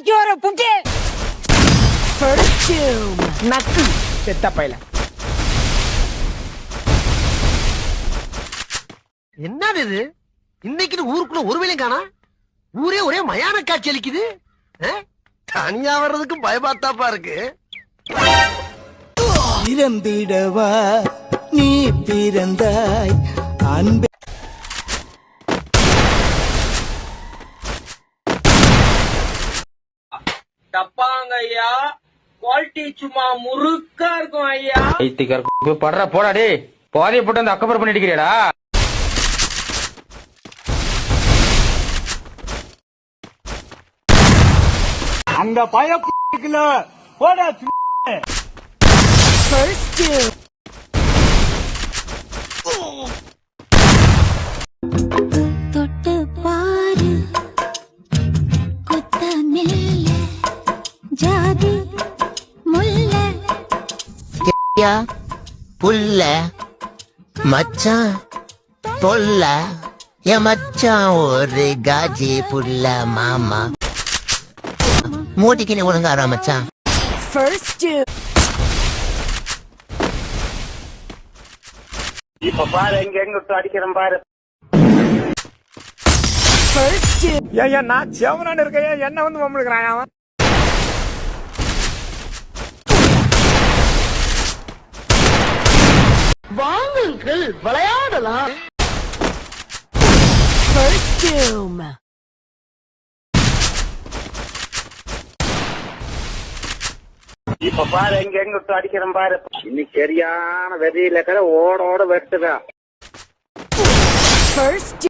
நாளைக்கு ஒரு புட்டி. First doom. நக்கு செத்த பையல. என்னது இது? இன்னைக்கு ஊருக்குள்ள ஒரு வேலையும் காணா. ஊரே ஒரே மயான காட்சி அளிக்குது. தனியா வர்றதுக்கு பயமாத்தாப்பா இருக்கு. பிறந்திடவா நீ பிறந்தாய் அன்பே. தப்பாங்க ஐயா, குவாலிட்டி சும்மா முறுக்கா இருக்கும் ஐயா. படுற போடா டே, பாதியை போட்டு அந்த அக்கப்புறம் பண்ணிட்டு இருக்கிறியாடா. அந்த பயப்புல போடா. First doom. தொட்டு பாரு குத்தமில்ல ஜாதி முல்ல புல்ல மச்சான் பொல்ல என் மச்சான் ஒரு காஜி புல்ல மாமா மூட்டிக்கு ஒழுங்காரா மச்சான். First doom. இப்ப பாரு எங்க விட்டு அடிக்கிறேன் பாரு. First doom. ஏன் நான் செவனான்னு இருக்கேன், என்ன வந்து மம்முழுக்கிறான் அவன். வாங்குங்கள் விளையாடலாம். First doom. இப்ப பாரு எங்க விட்டு அடிக்கிறேன் பாரு. இன்னைக்கு சரியான வெறியில ஓட வெட்டுதான். First